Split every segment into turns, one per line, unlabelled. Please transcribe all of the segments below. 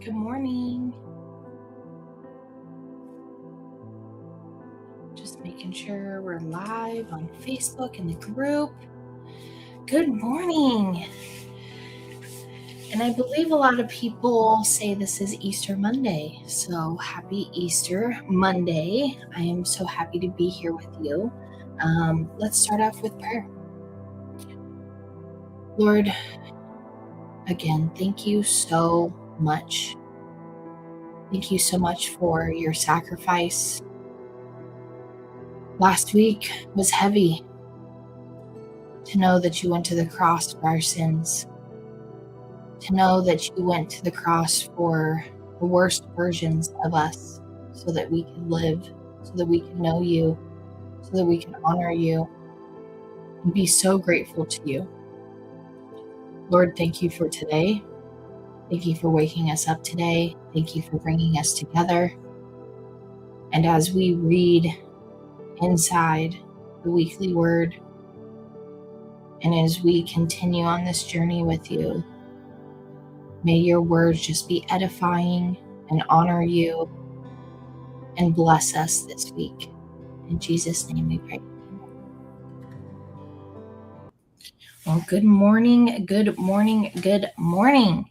Good morning. Just making sure we're live on Facebook in the group. Good morning. And I believe a lot of people say this is Easter Monday. So happy Easter Monday. I am so happy to be here with you. Let's start off with prayer. Lord, again, thank you so much. Thank you so much for your sacrifice. Last week was heavy to know that you went to the cross for our sins, to know that you went to the cross for the worst versions of us so that we could live, so that we could know you, so that we can honor you and be so grateful to you. Lord, thank you for today. Thank you for waking us up today. Thank you for bringing us together. And as we read inside the weekly word, and as we continue on this journey with you, may your words just be edifying and honor you and bless us this week. In Jesus' name we pray. Well, good morning, good morning, good morning.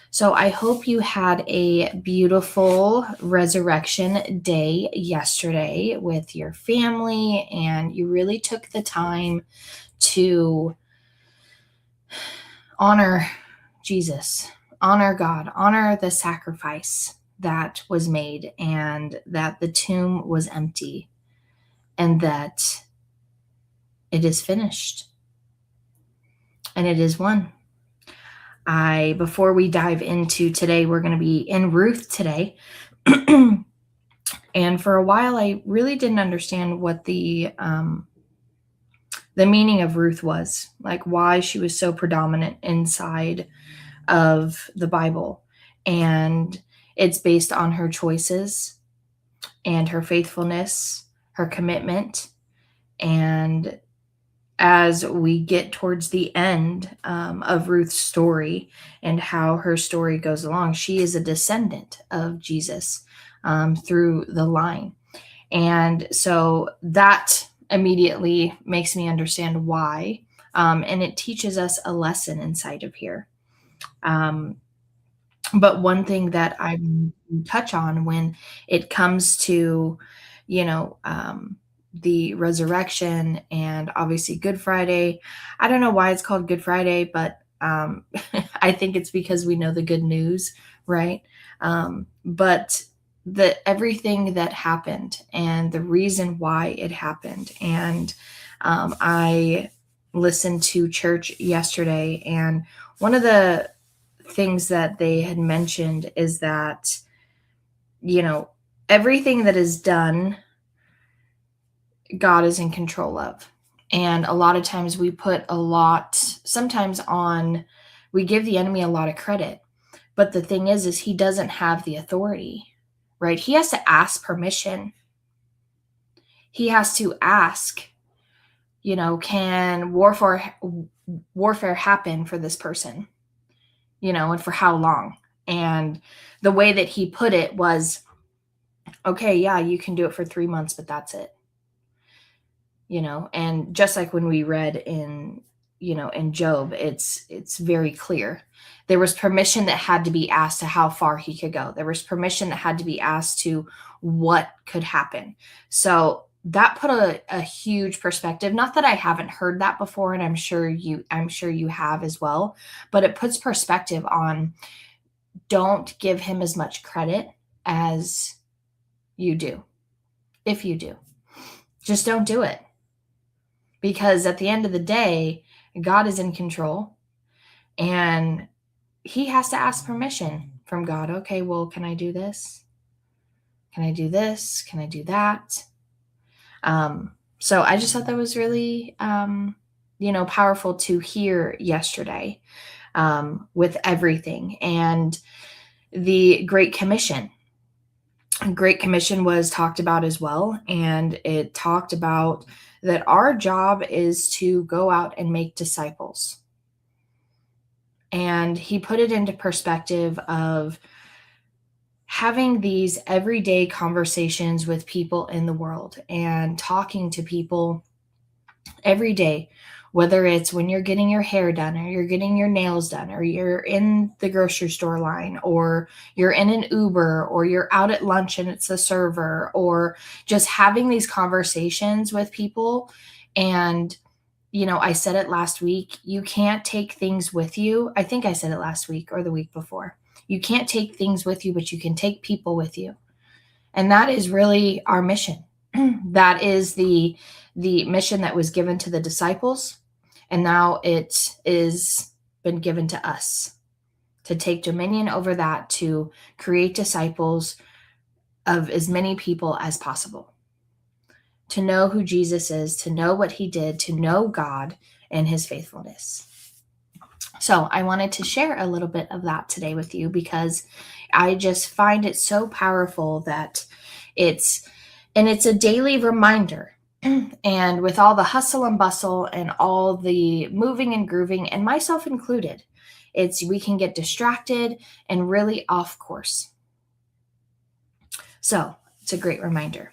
So I hope you had a beautiful resurrection day yesterday with your family, and you really took the time to honor Jesus, honor God, honor the sacrifice that was made, and that the tomb was empty, and that it is finished, and it is won. Before we dive into today, we're going to be in Ruth today. And for a while, I really didn't understand what the meaning of Ruth was, like why she was so predominant inside of the Bible. And it's based on her choices and her faithfulness, her commitment. And as we get towards the end of Ruth's story and how her story goes along, she is a descendant of Jesus through the line. And so that immediately makes me understand why. And it teaches us a lesson inside of here. But one thing that I touch on when it comes to, the resurrection and obviously Good Friday. I don't know why it's called Good Friday, but I think it's because we know the good news, right? But everything that happened and the reason why it happened. And I listened to church yesterday, and one of the things that they had mentioned is that, everything that is done, God is in control of. And a lot of times we put we give the enemy a lot of credit. But the thing is he doesn't have the authority, right? He has to ask permission. He has to ask, can warfare happen for this person? And for how long? And the way that he put it was, okay, yeah, you can do it for 3 months, but that's it. And just like when we read in Job, it's very clear. There was permission that had to be asked to how far he could go. There was permission that had to be asked to what could happen. So that put a huge perspective. Not that I haven't heard that before, and I'm sure you have as well, but it puts perspective on, don't give him as much credit as you do. If you do, just don't do it. Because at the end of the day, God is in control, and he has to ask permission from God. Okay, well, can I do this? Can I do this? Can I do that? So I just thought that was really, powerful to hear yesterday with everything. And the Great Commission. Great Commission was talked about as well. And it talked about that our job is to go out and make disciples. And he put it into perspective of having these everyday conversations with people in the world and talking to people every day, whether it's when you're getting your hair done or you're getting your nails done or you're in the grocery store line or you're in an Uber or you're out at lunch and it's the server, or just having these conversations with people. And I said it last week, you can't take things with you. I think I said it last week or the week before. You can't take things with you, but you can take people with you. And that is really our mission. That is the mission that was given to the disciples, and now it is been given to us to take dominion over that, to create disciples of as many people as possible, to know who Jesus is, to know what he did, to know God and his faithfulness. So I wanted to share a little bit of that today with you, because I just find it so powerful that it's a daily reminder. And with all the hustle and bustle and all the moving and grooving, and myself included, we can get distracted and really off course. So it's a great reminder.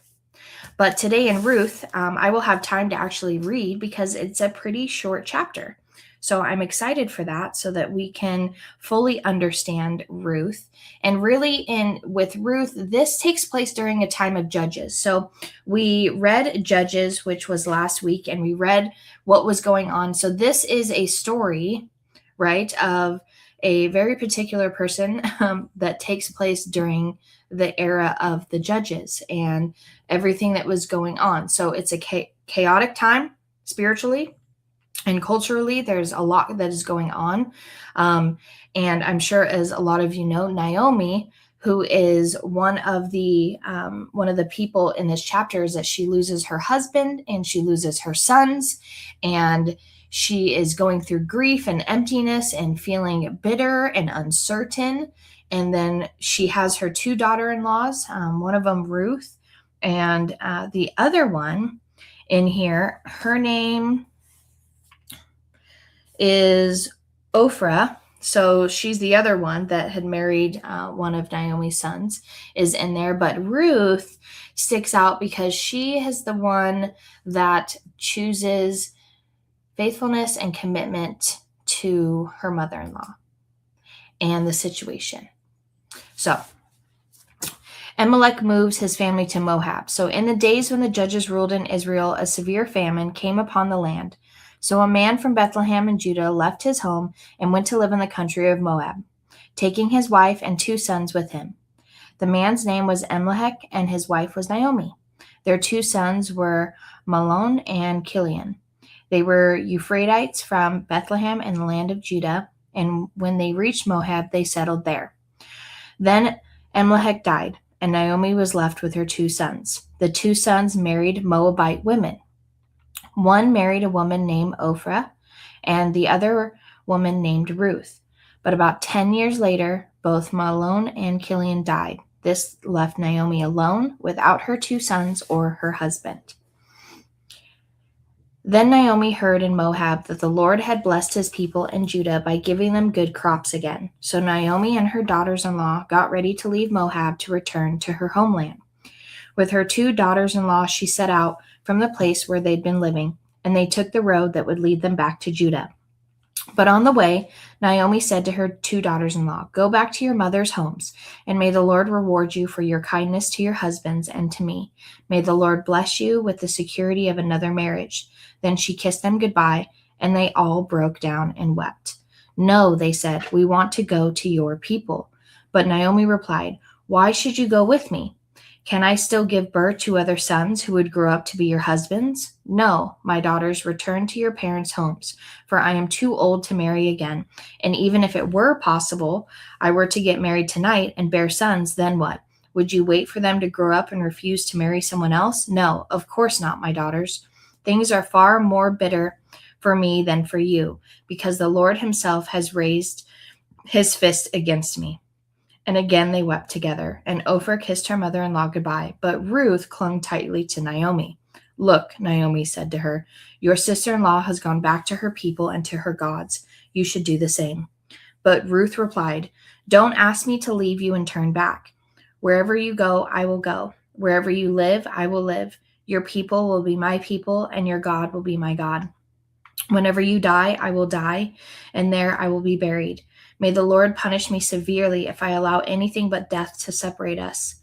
But today in Ruth, I will have time to actually read because it's a pretty short chapter. So I'm excited for that, so that we can fully understand Ruth. And really with Ruth, this takes place during a time of Judges. So we read Judges, which was last week, and we read what was going on. So this is a story, right, of a very particular person that takes place during the era of the Judges and everything that was going on. So it's a chaotic time spiritually. And culturally, there's a lot that is going on. And I'm sure, as a lot of you know, Naomi, who is one of the people in this chapter, is that she loses her husband and she loses her sons, and she is going through grief and emptiness and feeling bitter and uncertain. And then she has her two daughter-in-laws, one of them Ruth, and the other one in here, her name is Ophrah. So she's the other one that had married one of Naomi's sons, is in there. But Ruth sticks out because she is the one that chooses faithfulness and commitment to her mother-in-law and the situation. So Amalek moves his family to Moab. So in the days when the judges ruled in Israel, a severe famine came upon the land. So a man from Bethlehem in Judah left his home and went to live in the country of Moab, taking his wife and two sons with him. The man's name was Amalek, and his wife was Naomi. Their two sons were Mahlon and Chilion. They were Euphratites from Bethlehem in the land of Judah, and when they reached Moab, they settled there. Then Amalek died, and Naomi was left with her two sons. The two sons married Moabite women. One married a woman named Ophrah, and the other woman named Ruth. But about 10 years later, both Mahlon and Chilion died. This left Naomi alone without her two sons or her husband. Then Naomi heard in Moab that the Lord had blessed his people in Judah by giving them good crops again. So Naomi and her daughters-in-law got ready to leave Moab to return to her homeland. With her two daughters-in-law, she set out from the place where they'd been living, and they took the road that would lead them back to Judah. But on the way, Naomi said to her two daughters-in-law, "Go back to your mother's homes, and may the Lord reward you for your kindness to your husbands and to me. May the Lord bless you with the security of another marriage." Then she kissed them goodbye, and they all broke down and wept. "No," they said, "we want to go to your people." But Naomi replied, "Why should you go with me? Can I still give birth to other sons who would grow up to be your husbands? No, my daughters, return to your parents' homes, for I am too old to marry again. And even if it were possible, I were to get married tonight and bear sons, then what? Would you wait for them to grow up and refuse to marry someone else? No, of course not, my daughters. Things are far more bitter for me than for you, because the Lord himself has raised his fist against me." And again they wept together, and Ophrah kissed her mother-in-law goodbye, but Ruth clung tightly to Naomi. "Look," Naomi said to her, "your sister-in-law has gone back to her people and to her gods. You should do the same." But Ruth replied, "Don't ask me to leave you and turn back. Wherever you go, I will go. Wherever you live, I will live. Your people will be my people, and your God will be my God. Whenever you die, I will die, and there I will be buried. May the Lord punish me severely if I allow anything but death to separate us."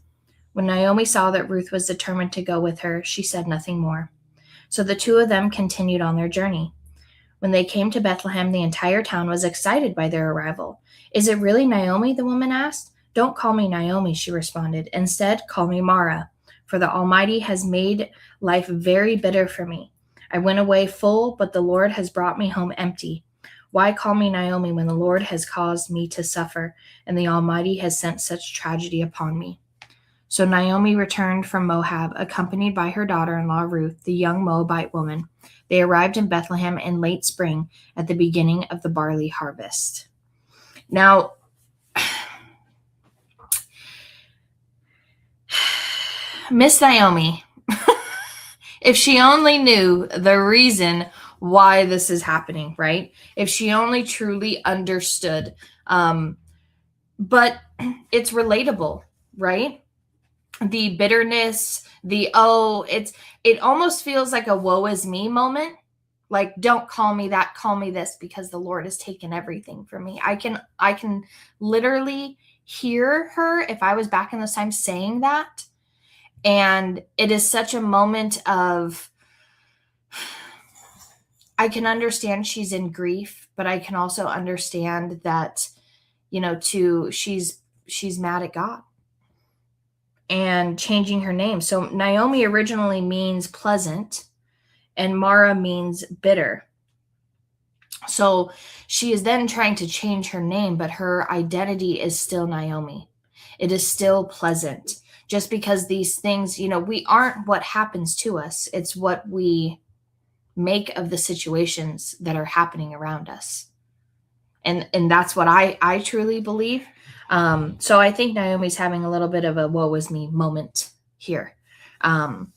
When Naomi saw that Ruth was determined to go with her, she said nothing more. So the two of them continued on their journey. When they came to Bethlehem, the entire town was excited by their arrival. "Is it really Naomi?" the woman asked. "Don't call me Naomi," she responded. "Instead, call me Mara, for the Almighty has made life very bitter for me. I went away full, but the Lord has brought me home empty. Why call me Naomi when the Lord has caused me to suffer, and the Almighty has sent such tragedy upon me?" So Naomi returned from Moab, accompanied by her daughter-in-law Ruth, the young Moabite woman. They arrived in Bethlehem in late spring at the beginning of the barley harvest. Now, Miss Naomi, if she only knew the reason why this is happening, right? If she only truly understood. But it's relatable, right? The bitterness, it almost feels like a woe is me moment. Like, don't call me that, call me this, because the Lord has taken everything from me. I can literally hear her, if I was back in those times, saying that. And it is such a moment of, I can understand she's in grief, but I can also understand that, she's mad at God and changing her name. So Naomi originally means pleasant, and Mara means bitter. So she is then trying to change her name, but her identity is still Naomi. It is still pleasant. Just because these things, we aren't what happens to us. It's what we make of the situations that are happening around us. And that's what I truly believe. So I think Naomi's having a little bit of a woe is me moment here. And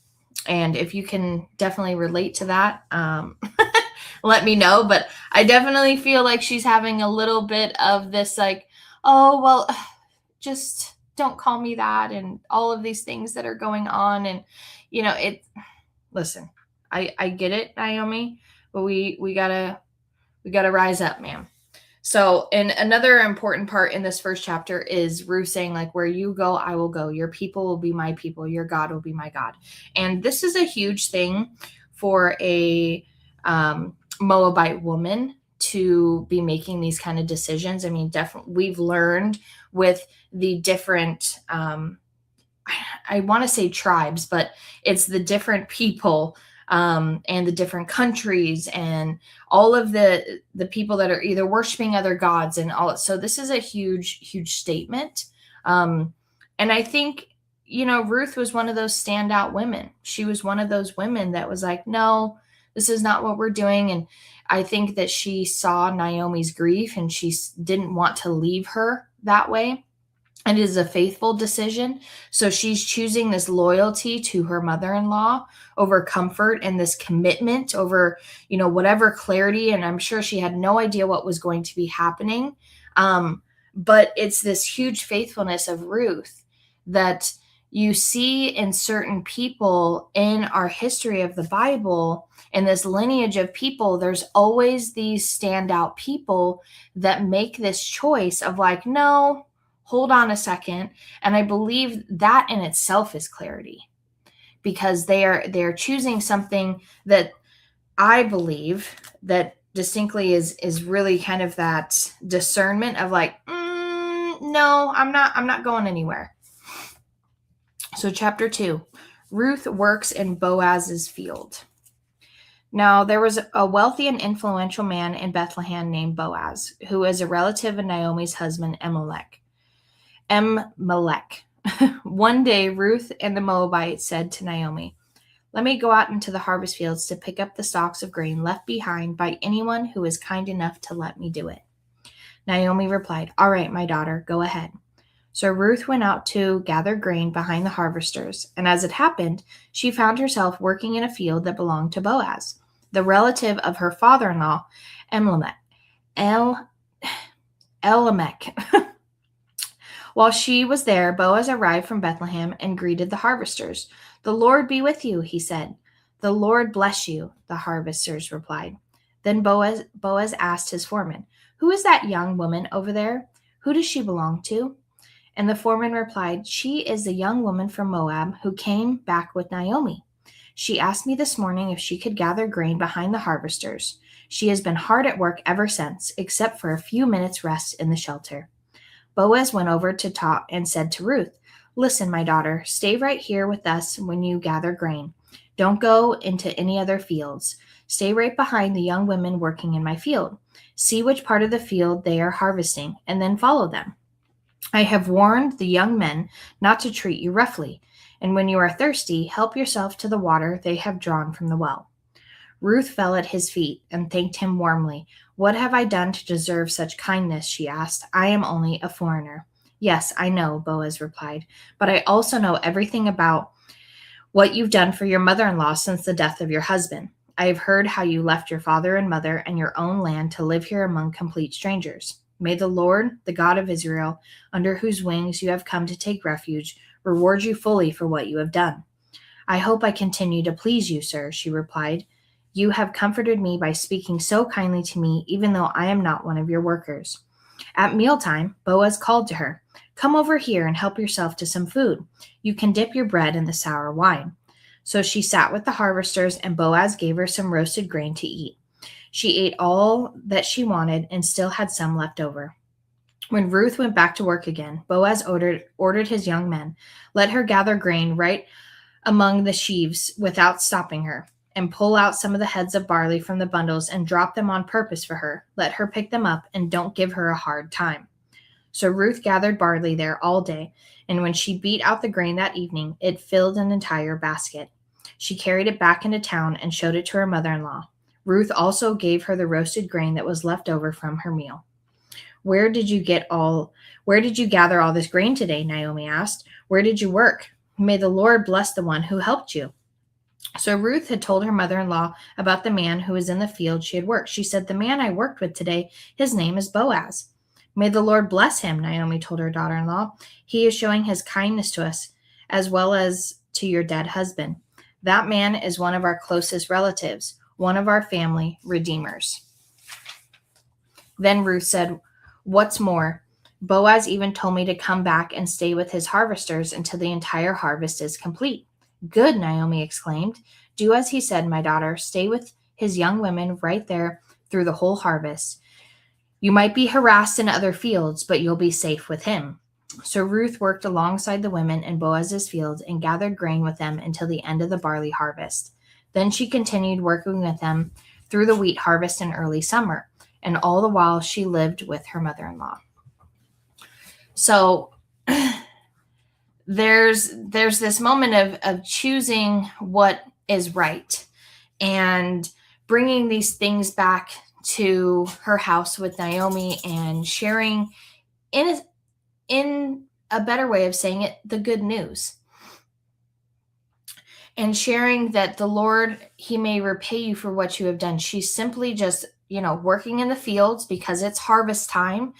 if you can definitely relate to that, let me know. But I definitely feel like she's having a little bit of this, like, oh, well, just don't call me that, and all of these things that are going on. And, listen, I get it, Naomi, but we gotta rise up, man. So, and another important part in this first chapter is Ruth saying, like, where you go, I will go. Your people will be my people. Your God will be my God. And this is a huge thing for a Moabite woman to be making these kind of decisions. I mean, definitely, we've learned with the different, I want to say tribes, but it's the different people and the different countries and all of the people that are either worshiping other gods and all. So this is a huge statement. And I think, Ruth was one of those standout women. She was one of those women that was like, no, this is not what we're doing. And I think that she saw Naomi's grief and she didn't want to leave her that way. And it is a faithful decision. So she's choosing this loyalty to her mother-in-law over comfort, and this commitment over, whatever clarity. And I'm sure she had no idea what was going to be happening. But it's this huge faithfulness of Ruth that you see in certain people in our history of the Bible. In this lineage of people, there's always these standout people that make this choice of like, no, hold on a second. And I believe that in itself is clarity, because they're choosing something that I believe that distinctly is really kind of that discernment of like, no, I'm not going anywhere. So chapter 2, Ruth works in Boaz's field. Now, there was a wealthy and influential man in Bethlehem named Boaz, who was a relative of Naomi's husband, Elimelech. One day, Ruth and the Moabite said to Naomi, "Let me go out into the harvest fields to pick up the stalks of grain left behind by anyone who is kind enough to let me do it." Naomi replied, "All right, my daughter, go ahead." So Ruth went out to gather grain behind the harvesters, and as it happened, she found herself working in a field that belonged to Boaz, the relative of her father-in-law, Elimelech. Elimelech. While she was there, Boaz arrived from Bethlehem and greeted the harvesters. "The Lord be with you," he said. "The Lord bless you," the harvesters replied. Then Boaz asked his foreman, "Who is that young woman over there? Who does she belong to?" And the foreman replied, "She is the young woman from Moab who came back with Naomi. She asked me this morning if she could gather grain behind the harvesters. She has been hard at work ever since, except for a few minutes' rest in the shelter." Boaz went over to talk and said to Ruth, "Listen, my daughter, stay right here with us when you gather grain. Don't go into any other fields. Stay right behind the young women working in my field. See which part of the field they are harvesting, and then follow them. I have warned the young men not to treat you roughly, and when you are thirsty, help yourself to the water they have drawn from the well." Ruth fell at his feet and thanked him warmly. "What have I done to deserve such kindness?" she asked. "I am only a foreigner." "Yes, I know," Boaz replied, "but I also know everything about what you've done for your mother-in-law since the death of your husband. I have heard how you left your father and mother and your own land to live here among complete strangers. May the Lord, the God of Israel, under whose wings you have come to take refuge, reward you fully for what you have done." "I hope I continue to please you, sir," she replied. "You have comforted me by speaking so kindly to me, even though I am not one of your workers." At mealtime, Boaz called to her, "Come over here and help yourself to some food. You can dip your bread in the sour wine." So she sat with the harvesters, and Boaz gave her some roasted grain to eat. She ate all that she wanted and still had some left over. When Ruth went back to work again, Boaz ordered his young men, "Let her gather grain right among the sheaves without stopping her, and pull out some of the heads of barley from the bundles and drop them on purpose for her. Let her pick them up, and don't give her a hard time." So Ruth gathered barley there all day, and when she beat out the grain that evening, it filled an entire basket. She carried it back into town and showed it to her mother-in-law. Ruth also gave her the roasted grain that was left over from her meal. Where did you gather all this grain today?" Naomi asked. "Where did you work? May the Lord bless the one who helped you." So Ruth had told her mother-in-law about the man who was in the field she had worked. She said, "The man I worked with today, his name is Boaz." "May the Lord bless him," Naomi told her daughter-in-law. "He is showing his kindness to us, as well as to your dead husband. That man is one of our closest relatives, one of our family redeemers." Then Ruth said, "What's more, Boaz even told me to come back and stay with his harvesters until the entire harvest is complete." "Good," Naomi exclaimed. "Do as he said, my daughter. Stay with his young women right there through the whole harvest. You might be harassed in other fields, but you'll be safe with him." So Ruth worked alongside the women in Boaz's fields and gathered grain with them until the end of the barley harvest. Then she continued working with them through the wheat harvest in early summer, and all the while she lived with her mother-in-law. So there's this moment of choosing what is right and bringing these things back to her house with Naomi and sharing, in a better way of saying it, the good news, and sharing that the Lord, he may repay you for what you have done. She's simply just, working in the fields because it's harvest time.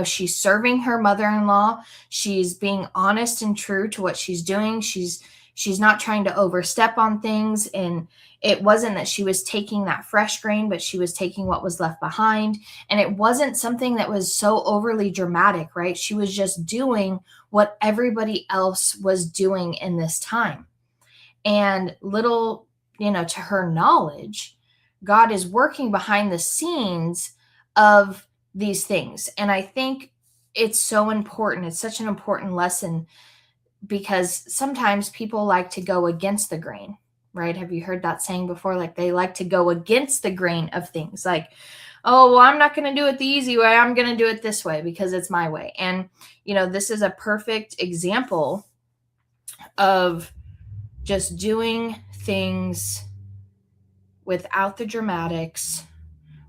She's serving her mother-in-law. She's being honest and true to what she's doing. She's not trying to overstep on things. And it wasn't that she was taking that fresh grain, but she was taking what was left behind. And it wasn't something that was so overly dramatic, right? She was just doing what everybody else was doing in this time. And little, to her knowledge, God is working behind the scenes of these things. And I think it's so important. It's such an important lesson because sometimes people like to go against the grain, right? Have you heard that saying before? Like they like to go against the grain of things. Like, "Oh, well, I'm not going to do it the easy way. I'm going to do it this way because it's my way." And, this is a perfect example of just doing things without the dramatics,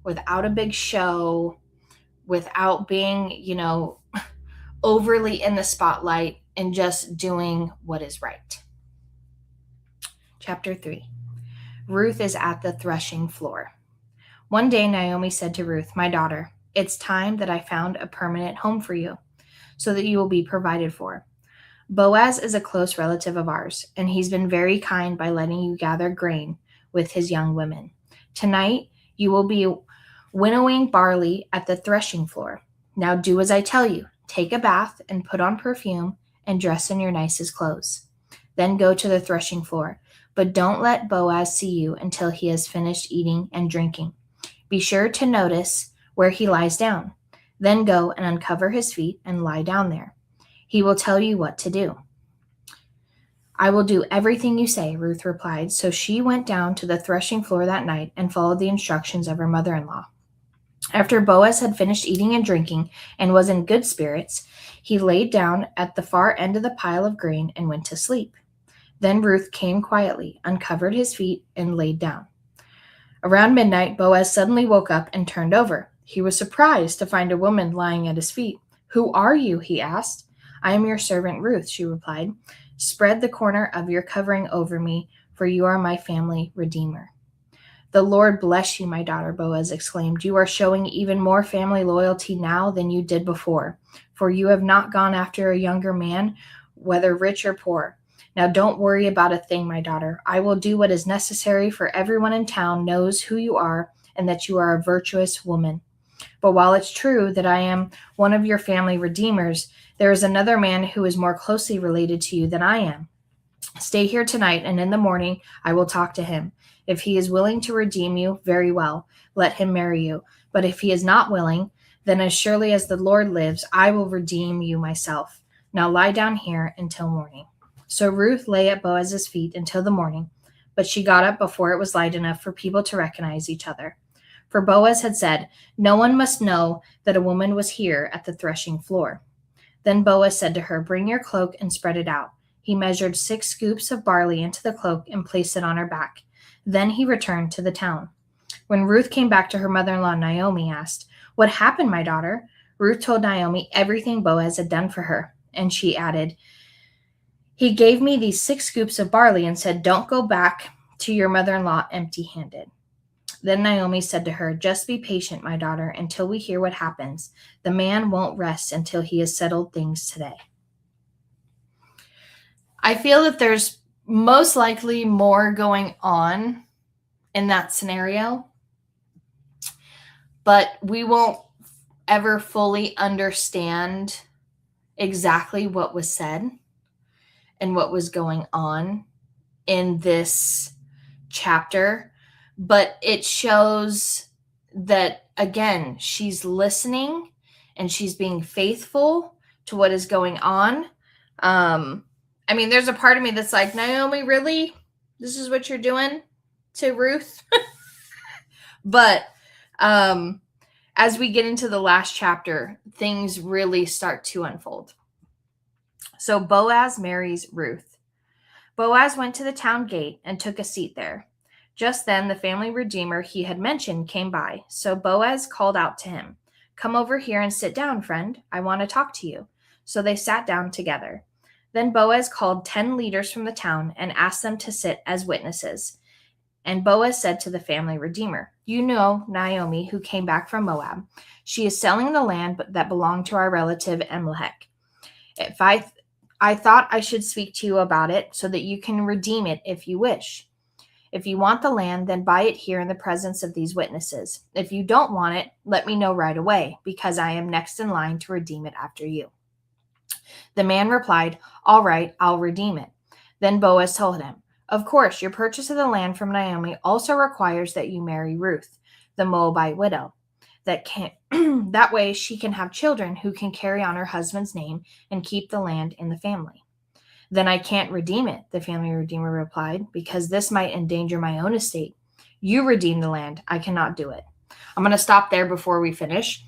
without a big show, without being, overly in the spotlight, and just doing what is right. Chapter 3. Ruth is at the threshing floor. One day Naomi said to Ruth, "My daughter, It's time that I found a permanent home for you so that you will be provided for. Boaz is a close relative of ours, and he's been very kind by letting you gather grain with his young women. Tonight, you will be winnowing barley at the threshing floor. Now do as I tell you. Take a bath and put on perfume and dress in your nicest clothes. Then go to the threshing floor, but don't let Boaz see you until he has finished eating and drinking. Be sure to notice where he lies down. Then go and uncover his feet and lie down there. He will tell you what to do. I will do everything you say, Ruth replied. So she went down to the threshing floor that night and followed the instructions of her mother-in-law. After Boaz had finished eating and drinking and was in good spirits, he laid down at the far end of the pile of grain and went to sleep. Then Ruth came quietly, uncovered his feet, and laid down. Around midnight, Boaz suddenly woke up and turned over. He was surprised to find a woman lying at his feet. Who are you? He asked. I am your servant Ruth, she replied. Spread the corner of your covering over me, for you are my family redeemer. The Lord bless you, my daughter, Boaz exclaimed. You are showing even more family loyalty now than you did before, for you have not gone after a younger man, whether rich or poor. Now don't worry about a thing, my daughter. I will do what is necessary, for everyone in town knows who you are and that you are a virtuous woman. But while it's true that I am one of your family redeemers, there is another man who is more closely related to you than I am. Stay here tonight, and in the morning I will talk to him. If he is willing to redeem you, very well, let him marry you. But if he is not willing, then as surely as the Lord lives, I will redeem you myself. Now lie down here until morning. So Ruth lay at Boaz's feet until the morning, but she got up before it was light enough for people to recognize each other. For Boaz had said, no one must know that a woman was here at the threshing floor. Then Boaz said to her, bring your cloak and spread it out. He measured 6 scoops of barley into the cloak and placed it on her back. Then he returned to the town. When Ruth came back to her mother-in-law, Naomi asked, what happened, my daughter? Ruth told Naomi everything Boaz had done for her, and she added, he gave me these 6 scoops of barley and said, don't go back to your mother-in-law empty-handed. Then Naomi said to her, just be patient, my daughter, until we hear what happens. The man won't rest until he has settled things today. I feel that there's most likely more going on in that scenario, but we won't ever fully understand exactly what was said and what was going on in this chapter. But it shows that, again, she's listening and she's being faithful to what is going on. I mean, there's a part of me that's like, Naomi, really? This is what you're doing to Ruth? But as we get into the last chapter, things really start to unfold. So Boaz marries Ruth. Boaz went to the town gate and took a seat there. Just then, the family redeemer he had mentioned came by, so Boaz called out to him, come over here and sit down, friend. I want to talk to you. So they sat down together. Then Boaz called 10 leaders from the town and asked them to sit as witnesses. And Boaz said to the family redeemer, you know Naomi, who came back from Moab. She is selling the land that belonged to our relative Elimelech. If I thought I should speak to you about it so that you can redeem it if you wish. If you want the land, then buy it here in the presence of these witnesses. If you don't want it, let me know right away, because I am next in line to redeem it after you. The man replied, all right, I'll redeem it. Then Boaz told him, of course, your purchase of the land from Naomi also requires that you marry Ruth, the Moabite widow. That way she can have children who can carry on her husband's name and keep the land in the family. Then I can't redeem it, the family redeemer replied, because this might endanger my own estate. You redeem the land. I cannot do it. I'm going to stop there before we finish.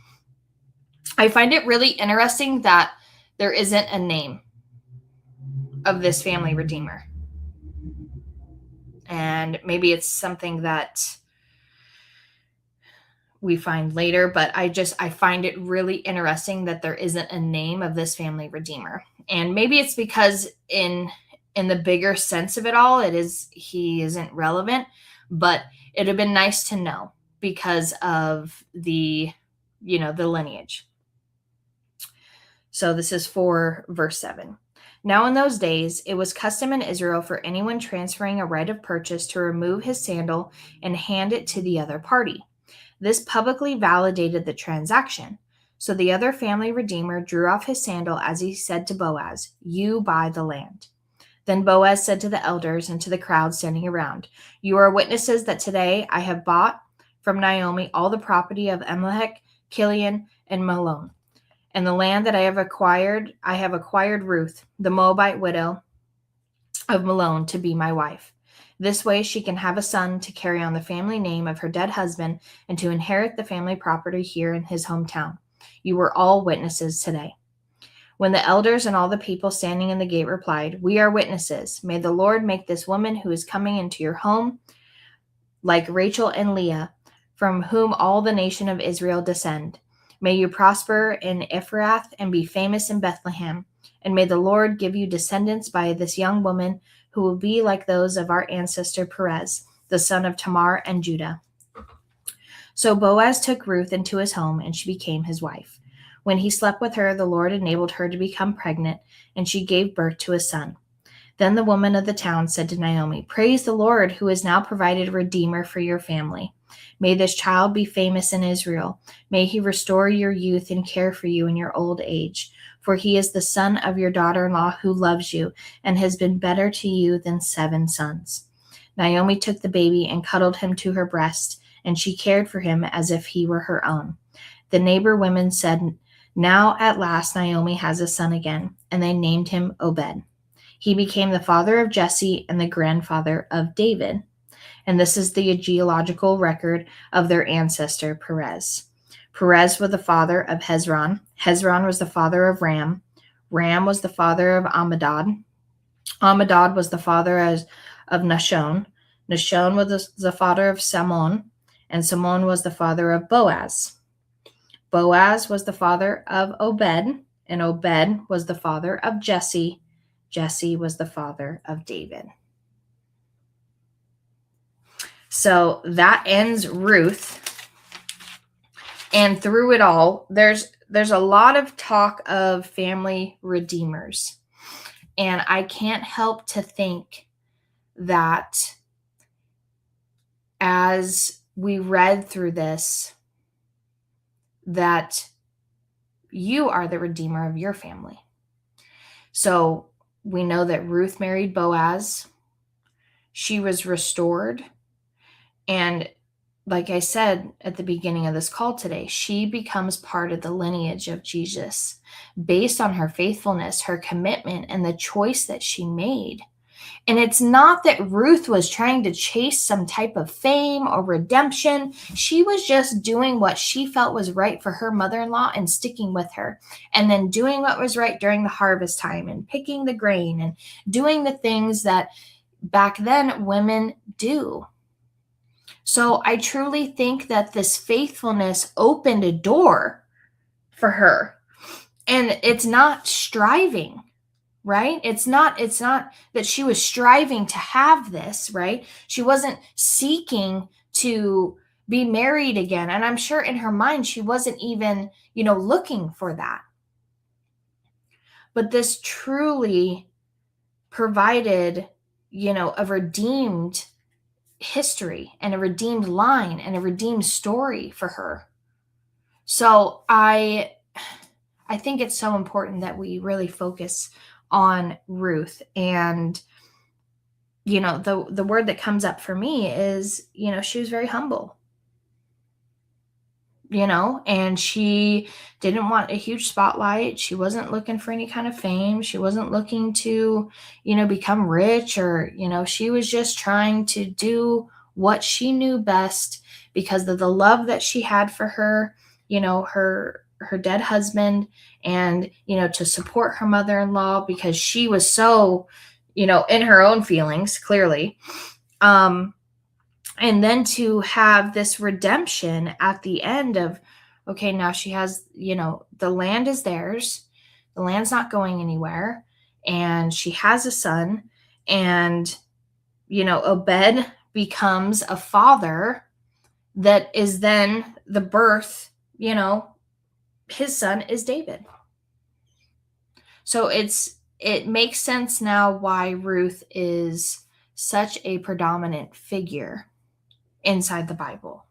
I find it really interesting that there isn't a name of this family redeemer. And maybe it's something that we find later, but I find it really interesting that there isn't a name of this family redeemer. And maybe it's because in the bigger sense of it all, he isn't relevant, but it'd have been nice to know because of the the lineage. So this is for verse 7. Now in those days, it was custom in Israel for anyone transferring a right of purchase to remove his sandal and hand it to the other party. This publicly validated the transaction. So the other family redeemer drew off his sandal as he said to Boaz, "You buy the land." Then Boaz said to the elders and to the crowd standing around, "You are witnesses that today I have bought from Naomi all the property of Elimelech, Kilion, and Mahlon. And the land that I have acquired Ruth, the Moabite widow of Mahlon, to be my wife. This way she can have a son to carry on the family name of her dead husband and to inherit the family property here in his hometown. You were all witnesses today." When the elders and all the people standing in the gate replied, "We are witnesses. May the Lord make this woman who is coming into your home like Rachel and Leah, from whom all the nation of Israel descend. May you prosper in Ephrath and be famous in Bethlehem. And may the Lord give you descendants by this young woman who will be like those of our ancestor Perez, the son of Tamar and Judah." So Boaz took Ruth into his home, and she became his wife. When he slept with her, the Lord enabled her to become pregnant, and she gave birth to a son. Then the woman of the town said to Naomi, "Praise the Lord, who has now provided a redeemer for your family. May this child be famous in Israel. May he restore your youth and care for you in your old age. For he is the son of your daughter-in-law who loves you and has been better to you than 7 sons." Naomi took the baby and cuddled him to her breast, and she cared for him as if he were her own. The neighbor women said, "Now at last Naomi has a son again," and they named him Obed. He became the father of Jesse and the grandfather of David. And this is the genealogical record of their ancestor Perez. Perez was the father of Hezron. Hezron was the father of Ram. Ram was the father of Amminadab. Amminadab was the father of Nahshon. Nahshon was the father of Salmon. And Salmon was the father of Boaz. Boaz was the father of Obed. And Obed was the father of Jesse. Jesse was the father of David. So that ends Ruth. And through it all, there's a lot of talk of family redeemers. And I can't help to think that as we read through this, that you are the redeemer of your family. So we know that Ruth married Boaz. She was restored. And like I said at the beginning of this call today, she becomes part of the lineage of Jesus based on her faithfulness, her commitment, and the choice that she made. And it's not that Ruth was trying to chase some type of fame or redemption. She was just doing what she felt was right for her mother-in-law and sticking with her. And then doing what was right during the harvest time and picking the grain and doing the things that back then women do. So I truly think that this faithfulness opened a door for her. And it's not striving, right? It's not that she was striving to have this, right? She wasn't seeking to be married again. And I'm sure in her mind, she wasn't even, looking for that. But this truly provided, a redeemed history and a redeemed line and a redeemed story for her. So I think it's so important that we really focus on Ruth. And the word that comes up for me is she was very humble, and she didn't want a huge spotlight. She wasn't looking for any kind of fame. She wasn't looking to become rich, or she was just trying to do what she knew best because of the love that she had for her her dead husband, and to support her mother-in-law because she was so in her own feelings, clearly, and then to have this redemption at the end of, okay, now she has the land is theirs, the land's not going anywhere, and she has a son, and Obed becomes a father that is then the birth his son is David. So it makes sense now why Ruth is such a predominant figure inside the Bible,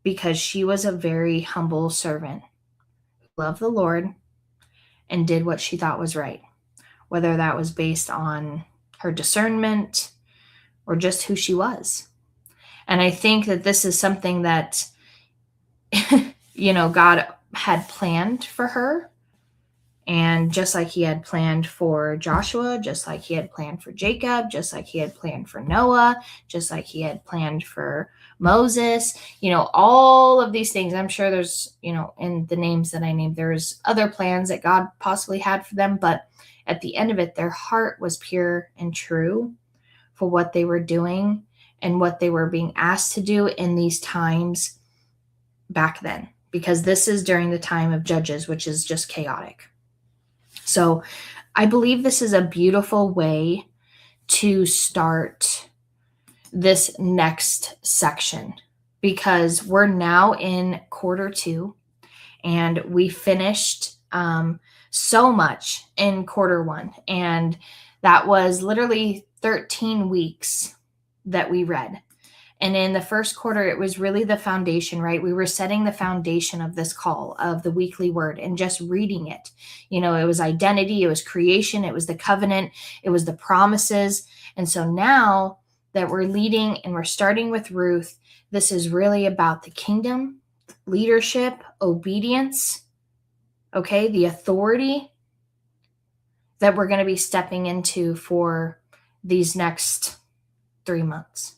because she was a very humble servant who loved the Lord and did what she thought was right, whether that was based on her discernment or just who she was. And I think that this is something that, God had planned for her. And just like he had planned for Joshua, just like he had planned for Jacob, just like he had planned for Noah, just like he had planned for Moses, all of these things. I'm sure there's, in the names that I named, there's other plans that God possibly had for them. But at the end of it, their heart was pure and true for what they were doing and what they were being asked to do in these times back then, because this is during the time of Judges, which is just chaotic. So I believe this is a beautiful way to start this next section, because we're now in quarter 2 and we finished so much in quarter 1. And that was literally 13 weeks that we read. And in the first quarter, it was really the foundation, right? We were setting the foundation of this call of the weekly word and just reading it. It was identity, it was creation, it was the covenant, it was the promises. And so now that we're leading and we're starting with Ruth, this is really about the kingdom, leadership, obedience, okay, the authority that we're going to be stepping into for these next 3 months.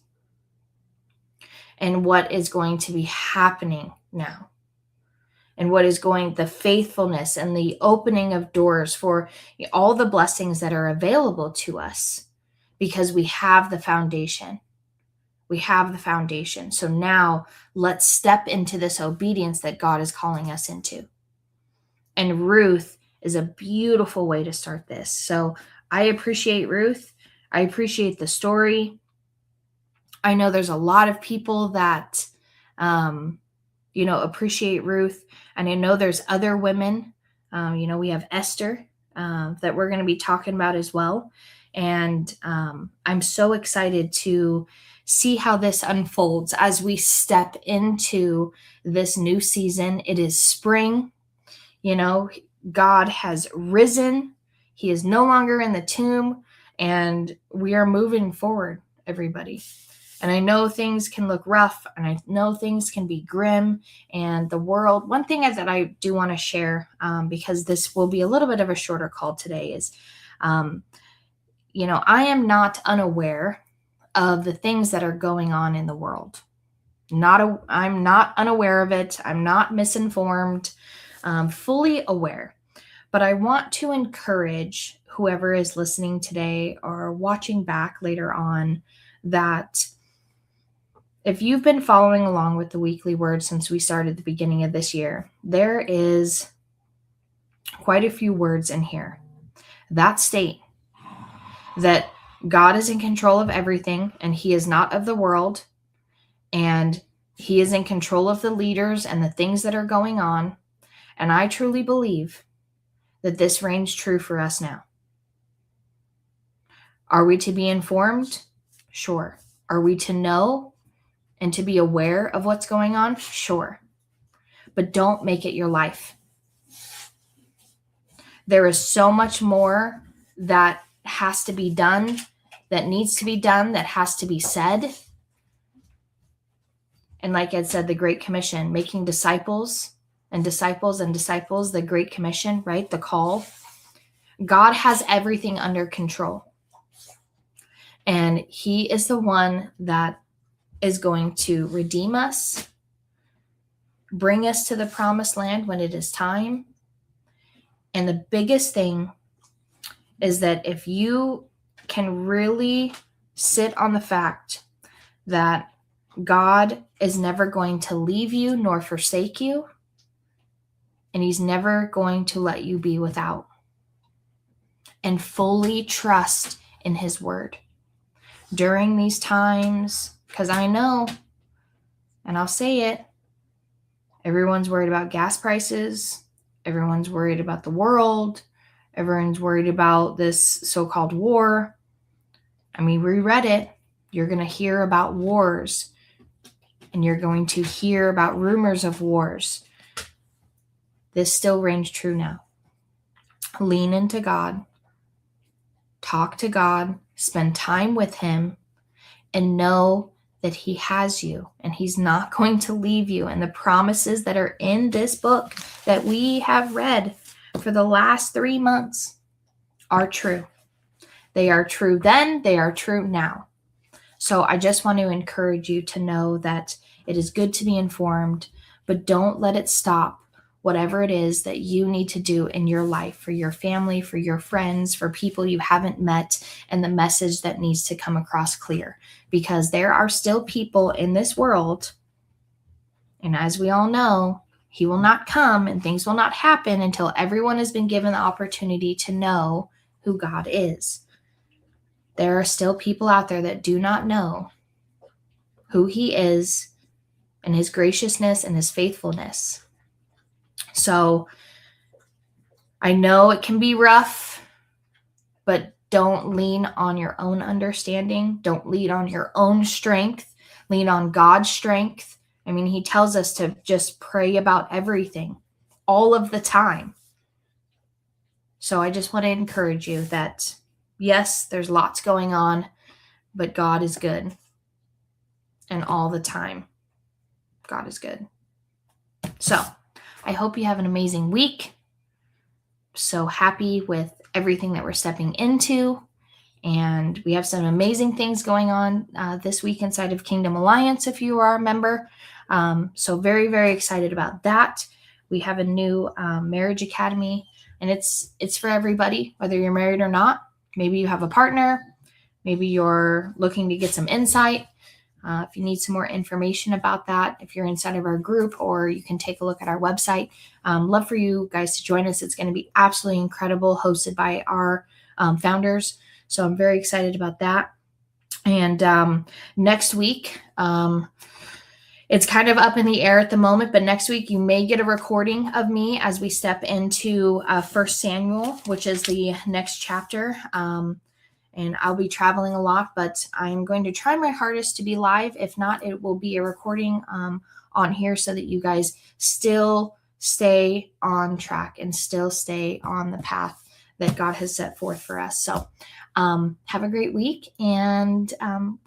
And what is going to be happening now, and what is the faithfulness and the opening of doors for all the blessings that are available to us, because we have the foundation. We have the foundation. So now let's step into this obedience that God is calling us into. And Ruth is a beautiful way to start this. So I appreciate Ruth. I appreciate the story. I know there's a lot of people that, appreciate Ruth. And I know there's other women. We have Esther that we're going to be talking about as well. And I'm so excited to see how this unfolds as we step into this new season. It is spring. God has risen. He is no longer in the tomb. And we are moving forward, everybody. And I know things can look rough, and I know things can be grim, and the world. One thing that I do want to share, because this will be a little bit of a shorter call today, is, I am not unaware of the things that are going on in the world. I'm not unaware of it. I'm not misinformed, fully aware. But I want to encourage whoever is listening today or watching back later on that if you've been following along with the weekly word since we started the beginning of this year, there is quite a few words in here that state that God is in control of everything, and he is not of the world, and he is in control of the leaders and the things that are going on. And I truly believe that this reigns true for us now. Are we to be informed? Sure. Are we to know and to be aware of what's going on? Sure. But don't make it your life. There is so much more that has to be done, that needs to be done, that has to be said. And like Ed said, the Great Commission, making disciples and disciples and disciples, the Great Commission, right? The call. God has everything under control. And he is the one that is going to redeem us, bring us to the promised land when it is time. And the biggest thing is that if you can really sit on the fact that God is never going to leave you nor forsake you, and he's never going to let you be without, and fully trust in his word during these times, because I know, and I'll say it, Everyone's worried about gas prices. Everyone's worried about the world. Everyone's worried about this so-called war. I mean, we read it. You're going to hear about wars, and you're going to hear about rumors of wars. This still reigns true now. Lean into God. Talk to God. Spend time with Him, and know that He has you, and He's not going to leave you. And the promises that are in this book that we have read for the last 3 months are true. They are true then, they are true now. So I just want to encourage you to know that it is good to be informed, but don't let it stop whatever it is that you need to do in your life, for your family, for your friends, for people you haven't met, and the message that needs to come across clear. Because there are still people in this world, and as we all know, He will not come and things will not happen until everyone has been given the opportunity to know who God is. There are still people out there that do not know who He is and His graciousness and His faithfulness. So I know it can be rough, but don't lean on your own understanding. Don't lean on your own strength. Lean on God's strength. I mean, He tells us to just pray about everything all of the time. So I just want to encourage you that, yes, there's lots going on, but God is good. And all the time, God is good. So I hope you have an amazing week. So happy with everything that we're stepping into. And we have some amazing things going on this week inside of Kingdom Alliance, if you are a member. So very, very excited about that. We have a new marriage academy, and it's for everybody, whether you're married or not. Maybe you have a partner. Maybe you're looking to get some insight. If you need some more information about that, if you're inside of our group, or you can take a look at our website. Love for you guys to join us. It's going to be absolutely incredible, hosted by our founders. So I'm very excited about that. And next week, it's kind of up in the air at the moment, but next week you may get a recording of me as we step into 1 Samuel, which is the next chapter. And I'll be traveling a lot, but I'm going to try my hardest to be live. If not, it will be a recording on here so that you guys still stay on track and still stay on the path that God has set forth for us. So have a great week, and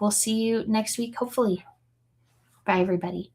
we'll see you next week, hopefully. Bye, everybody.